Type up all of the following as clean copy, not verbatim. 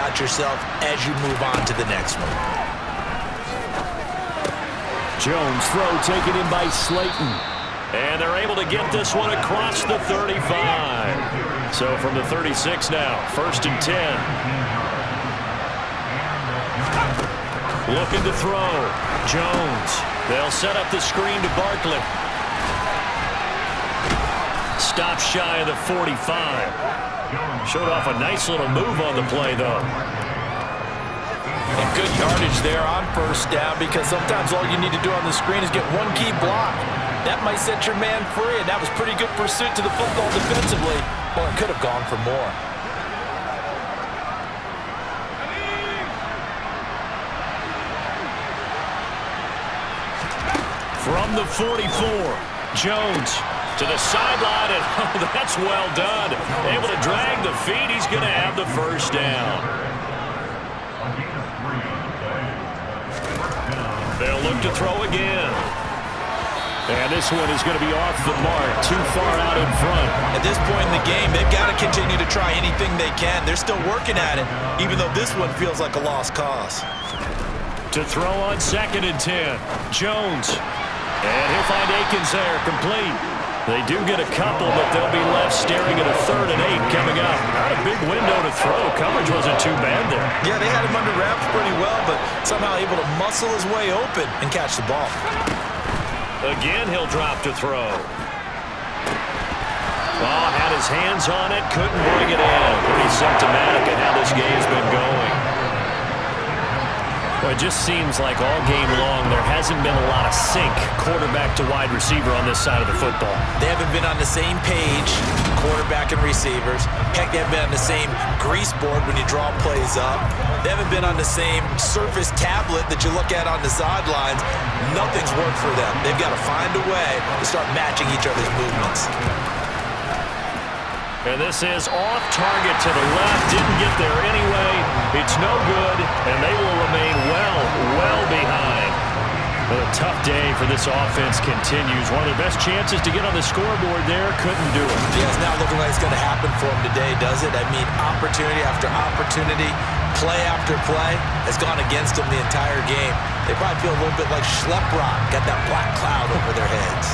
about yourself as you move on to the next one. Jones throw taken in by Slayton. And they're able to get this one across the 35. So from the 36 now, 1st and 10. Looking to throw. Jones. They'll set up the screen to Barkley. Stop shy of the 45. Showed off a nice little move on the play, though. And good yardage there on 1st down, because sometimes all you need to do on the screen is get one key block. That might set your man free, and that was pretty good pursuit to the football defensively. Well, it could have gone for more. From the 44, Jones to the sideline, and oh, that's well done. Able to drag the feet. He's going to have the 1st down. They'll look to throw again. And this one is going to be off the mark, too far out in front. At this point in the game, they've got to continue to try anything they can. They're still working at it, even though this one feels like a lost cause. To throw on 2nd and 10, Jones. And he'll find Akins there, complete. They do get a couple, but they'll be left staring at a 3rd and 8 coming up. Not a big window to throw. Coverage wasn't too bad there. Yeah, they had him under wraps pretty well, but somehow able to muscle his way open and catch the ball. Again, he'll drop to throw. Oh, had his hands on it, couldn't bring it in. Pretty symptomatic of how this game's been going. Well, it just seems like all game long there hasn't been a lot of sync quarterback to wide receiver on this side of the football. They haven't been on the same page, quarterback and receivers. Heck, they haven't been on the same grease board when you draw plays up. They haven't been on the same surface tablet that you look at on the sidelines. Nothing's worked for them. They've got to find a way to start matching each other's movements. And this is off target to the left. Didn't get there anyway. It's no good, and they will remain well behind. But a tough day for this offense continues. One of their best chances to get on the scoreboard there, couldn't do it. Yeah, it's not looking like it's going to happen for them today, does it? I mean, opportunity after opportunity, play after play has gone against them the entire game. They probably feel a little bit like Schlep Rock, got that black cloud over their heads.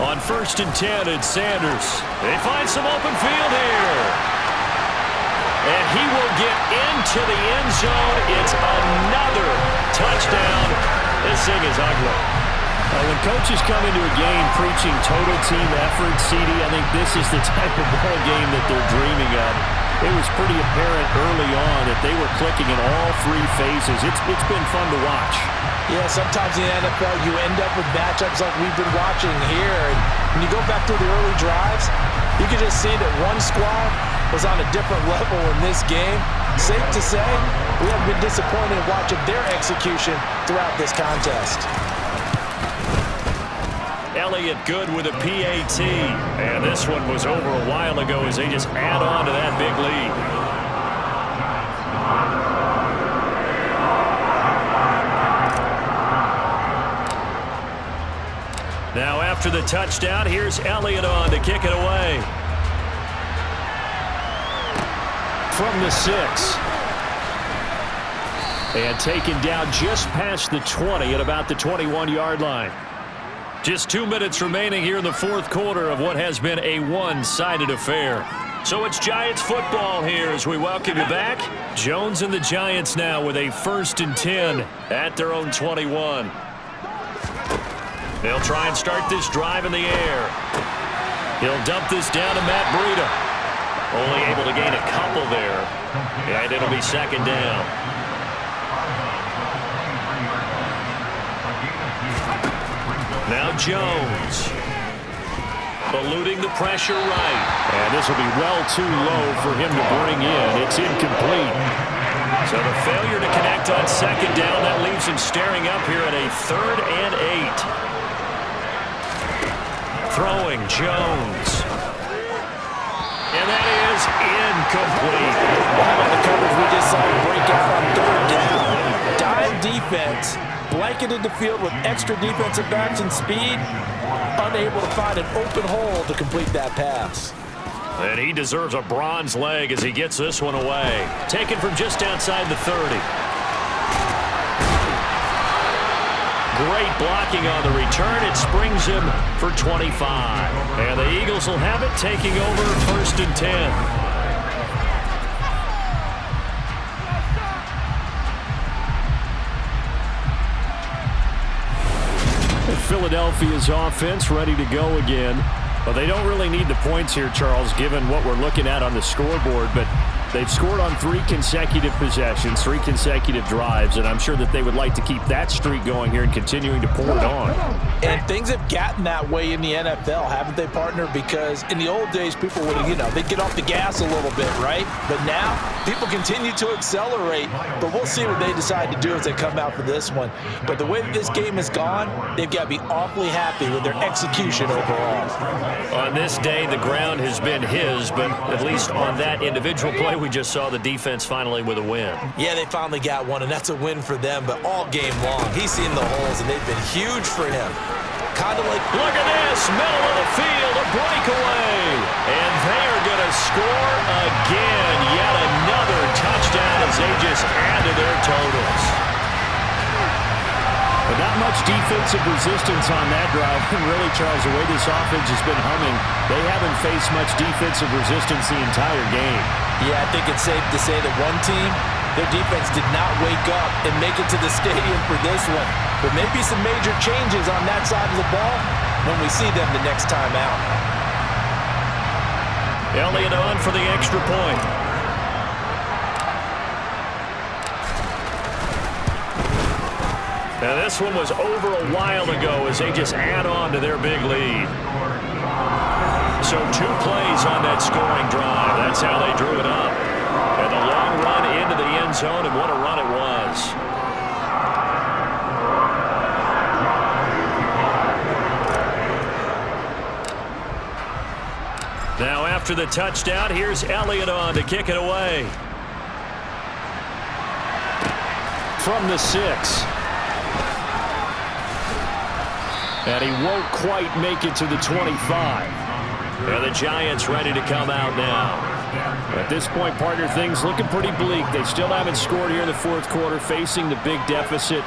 On 1st and 10, it's Sanders. They find some open field here. And he will get into the end zone. It's another touchdown. This thing is ugly. When coaches come into a game preaching total team effort, CD, I think this is the type of ball game that they're dreaming of. It was pretty apparent early on that they were clicking in all 3 phases. It's been fun to watch. Yeah, sometimes in the NFL you end up with matchups like we've been watching here. And when you go back through the early drives, you can just see that one squad was on a different level in this game. Safe to say, we haven't been disappointed in watching their execution throughout this contest. Elliott good with a PAT. And this one was over a while ago as they just add on to that big lead. Now after the touchdown, here's Elliott on to kick it away. From the 6. And taken down just past the 20 at about the 21-yard line. Just 2 minutes remaining here in the 4th quarter of what has been a one-sided affair. So it's Giants football here as we welcome you back. Jones and the Giants now with a 1st and 10 at their own 21. They'll try and start this drive in the air. He'll dump this down to Matt Breida. Only able to gain a couple there. And it'll be 2nd down. Now Jones. Eluding the pressure right. And this will be well too low for him to bring in. It's incomplete. So the failure to connect on 2nd down, that leaves him staring up here at a 3rd and 8. Throwing Jones. And that is incomplete. Wow, the coverage we just saw break out on 3rd down. Dime defense blanketed the field with extra defensive backs and speed, unable to find an open hole to complete that pass. And he deserves a bronze leg as he gets this one away. Taken from just outside the 30. Great blocking on the return. It springs him for 25. And the Eagles will have it, taking over 1st and 10. Philadelphia's offense ready to go again. Well, they don't really need the points here, Charles, given what we're looking at on the scoreboard, but they've scored on 3 consecutive possessions, 3 consecutive drives, and I'm sure that they would like to keep that streak going here and continuing to pour it on. And things have gotten that way in the NFL, haven't they, partner? Because in the old days, people would, they'd get off the gas a little bit, right? But now, people continue to accelerate, but we'll see what they decide to do as they come out for this one. But the way that this game has gone, they've got to be awfully happy with their execution overall. On this day, the ground has been his, but at least on that individual play, we just saw the defense finally with a win. Yeah, they finally got one, and that's a win for them, but all game long, he's seen the holes, and they've been huge for him. Kind of like, look at this, middle of the field, a breakaway. And they are going to score again. Yet another touchdown as they just add to their totals. But not much defensive resistance on that drive. And really, Charles, the way this offense has been humming, they haven't faced much defensive resistance the entire game. Yeah, I think it's safe to say that one team, their defense did not wake up and make it to the stadium for this one. But maybe some major changes on that side of the ball when we see them the next time out. Elliott on for the extra point. Now this one was over a while ago as they just add on to their big lead. So 2 plays on that scoring drive. That's how they drew it up. And the long run into the end zone, and what a run it was. Now after the touchdown, here's Elliott on to kick it away. From the 6. And he won't quite make it to the 25. And the Giants ready to come out now. At this point, partner, things looking pretty bleak. They still haven't scored here in the 4th quarter, facing the big deficit.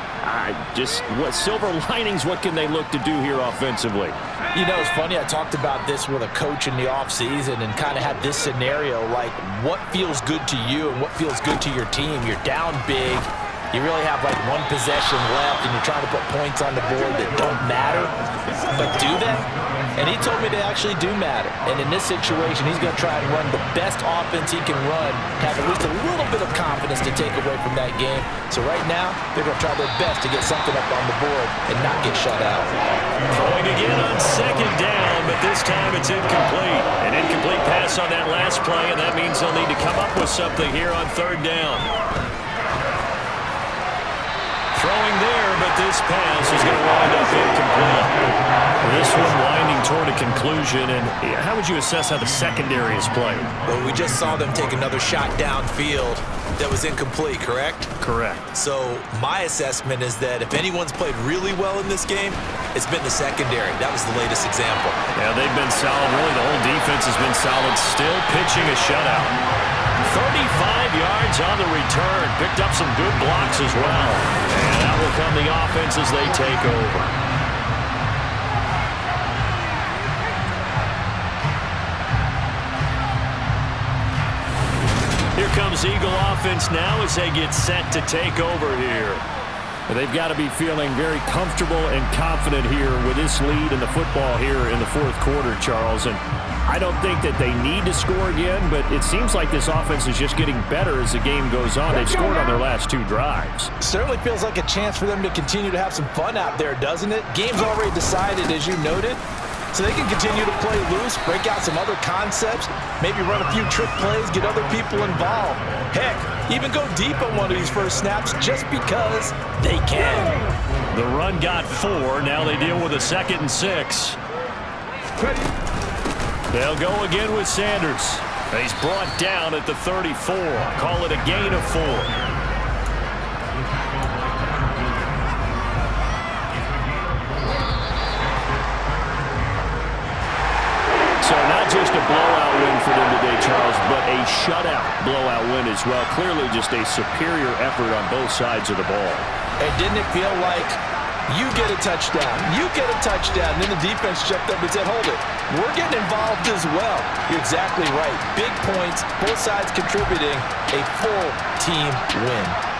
What silver linings, what can they look to do here offensively? It's funny, I talked about this with a coach in the offseason and kind of had this scenario, like what feels good to you and what feels good to your team. You're down big. You really have like 1 possession left, and you're trying to put points on the board that don't matter. But do they? And he told me they actually do matter. And in this situation, he's going to try and run the best offense he can run, have at least a little bit of confidence to take away from that game. So right now, they're going to try their best to get something up on the board and not get shut out. Throwing again on 2nd down, but this time it's incomplete. An incomplete pass on that last play, and that means they'll need to come up with something here on 3rd down. Throwing there, but this pass is going to wind up incomplete. This one winding toward a conclusion, and how would you assess how the secondary is played? Well, we just saw them take another shot downfield that was incomplete, correct? Correct. So my assessment is that if anyone's played really well in this game, it's been the secondary. That was the latest example. Yeah, they've been solid. Really, the whole defense has been solid. Still pitching a shutout. 35 yards on the return. Picked up some good blocks as well. And out will come the offense as they take over. Here comes Eagle offense now as they get set to take over here. They've got to be feeling very comfortable and confident here with this lead in the football here in the 4th quarter, Charles. And I don't think that they need to score again, but it seems like this offense is just getting better as the game goes on. They've scored on their last 2 drives. Certainly feels like a chance for them to continue to have some fun out there, doesn't it? Game's already decided, as you noted. So they can continue to play loose, break out some other concepts, maybe run a few trick plays, get other people involved. Heck, even go deep on one of these first snaps just because they can. The run got 4. Now they deal with a 2nd and 6. They'll go again with Sanders. He's brought down at the 34. Call it a gain of 4. just a blowout win for them today, Charles, but a shutout blowout win as well. Clearly just a superior effort on both sides of the ball. And didn't it feel like you get a touchdown, you get a touchdown, then the defense checked up and said, hold it, we're getting involved as well. You're exactly right. Big points, both sides contributing, a full team win.